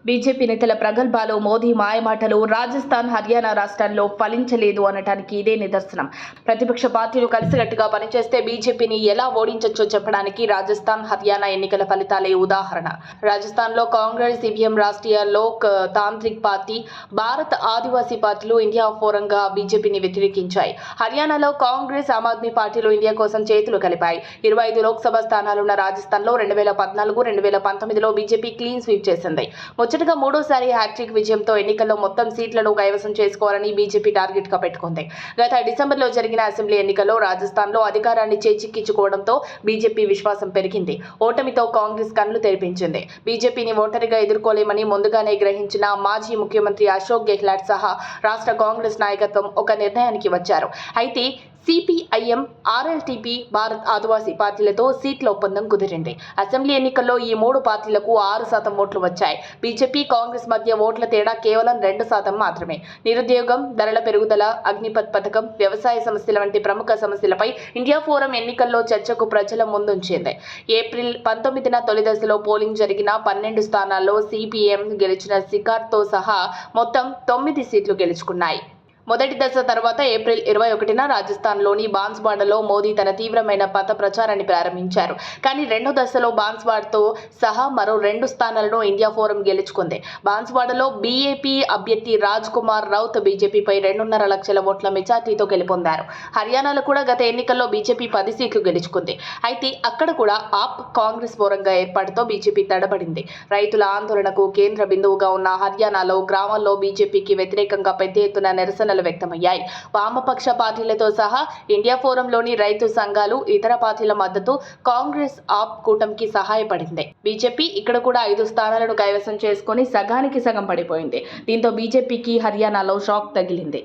BJP నేతల ప్రగల్భాలు, మోదీ మాయమాటలు రాజస్థాన్, హర్యానా రాష్ట్రాల్లో ఫలించలేదు అనటానికి ఇదే నిదర్శనం. ప్రతిపక్ష పార్టీలు కలిసికట్టుగా పనిచేస్తే బీజేపీని ఎలా ఓడించొచ్చో చెప్పడానికి రాజస్థాన్, హర్యానా ఎన్నికల ఫలితాలే ఉదాహరణ. రాజస్థాన్లో కాంగ్రెస్, సిపిఎం, రాష్ట్రీయ లోక్ తాంత్రిక్ పార్టీ, భారత్ ఆదివాసీ పార్టీలు ఇండియా ఫోరంగా బీజేపీని వ్యతిరేకించాయి. హర్యానాలో కాంగ్రెస్, ఆమ్ ఆద్మీ పార్టీలు ఇండియా కోసం చేతులు కలిపాయి. 25 లోక్సభ స్థానాలున్న రాజస్థాన్లో 2014, 2019లో బీజేపీ క్లీన్ స్వీప్ చేసింది. ముచ్చటగా మూడోసారి హ్యాట్రిక్ విజయంతో ఎన్నికల్లో మొత్తం సీట్లను కైవసం చేసుకోవాలని బీజేపీ టార్గెట్ గా పెట్టుకుంది. గత డిసెంబర్లో జరిగిన అసెంబ్లీ ఎన్నికల్లో రాజస్థాన్లో అధికారాన్ని చేజిక్కించుకోవడంతో బీజేపీ విశ్వాసం పెరిగింది. ఓటమితో కాంగ్రెస్ కన్నులు తెరిపించింది. బీజేపీని ఒంటరిగా ఎదుర్కోలేమని ముందుగానే గ్రహించిన మాజీ ముఖ్యమంత్రి అశోక్ గెహ్లాట్ సహా రాష్ట్ర కాంగ్రెస్ నాయకత్వం ఒక నిర్ణయానికి వచ్చారు. అయితే సిపిఐఎం, ఆర్ఎల్టీపీ, భారత్ ఆదివాసీ పార్టీలతో సీట్ల ఒప్పందం కుదిరింది. అసెంబ్లీ ఎన్నికల్లో ఈ 3 పార్టీలకు 6% ఓట్లు వచ్చాయి. బీజేపీ, కాంగ్రెస్ మధ్య ఓట్ల తేడా కేవలం 2% మాత్రమే. నిరుద్యోగం, ధరల పెరుగుదల, అగ్నిపథ్ పథకం, వ్యవసాయ సమస్యల వంటి ప్రముఖ సమస్యలపై ఇండియా ఫోరం ఎన్నికల్లో చర్చకు ప్రజల ముందుంచింది. ఏప్రిల్ 19న తొలి దశలో పోలింగ్ జరిగిన 12 స్థానాల్లో సిపిఎం గెలిచిన సికార్తో సహా మొత్తం 9 సీట్లు గెలుచుకున్నాయి. మొదటి దశ తర్వాత ఏప్రిల్ 21న రాజస్థాన్లోని బాన్స్వాడలో మోదీ తన తీవ్రమైన మత ప్రచారాన్ని ప్రారంభించారు. కానీ రెండో దశలో బాన్స్వాడతో సహా మరో 2 స్థానాలను ఇండియా ఫోరం గెలుచుకుంది. బాన్స్వాడలో బీఏపీ అభ్యర్థి రాజ్ కుమార్ రౌత్ బీజేపీపై 2.5 లక్షల ఓట్ల మెజార్టీతో గెలుపొందారు. హర్యానాలో కూడా గత ఎన్నికల్లో బీజేపీ 10 సీట్లు గెలుచుకుంది. అయితే అక్కడ కూడా ఆప్ కాంగ్రెస్ ఫోరంగా ఏర్పాటుతో బీజేపీ తడబడింది. రైతుల ఆందోళనకు కేంద్ర బిందువుగా ఉన్న హర్యానాలో గ్రామాల్లో బీజేపీకి వ్యతిరేకంగా పెద్ద ఎత్తున నిరసనలు వ్యక్తమయ్యాయి. వామపక్ష పార్టీలతో సహా ఇండియా ఫోరంలోని రైతు సంఘాలు, ఇతర పార్టీల మద్దతు కాంగ్రెస్ ఆప్ కూటమికి సహాయపడింది. బీజేపీ ఇక్కడ కూడా 5 స్థానాలను కైవసం చేసుకుని సగానికి సగం పడిపోయింది. దీంతో బీజేపీకి హర్యానాలో షాక్ తగిలింది.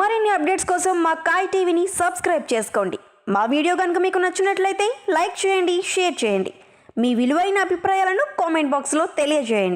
మరిన్ని అప్డేట్స్ కోసం మా కాయ్ టీవీని సబ్స్క్రైబ్ చేసుకోండి. మా వీడియో కనుక మీకు నచ్చినట్లయితే లైక్ చేయండి, షేర్ చేయండి. మీ విలువైన అభిప్రాయాలను కామెంట్ బాక్స్లో తెలియజేయండి.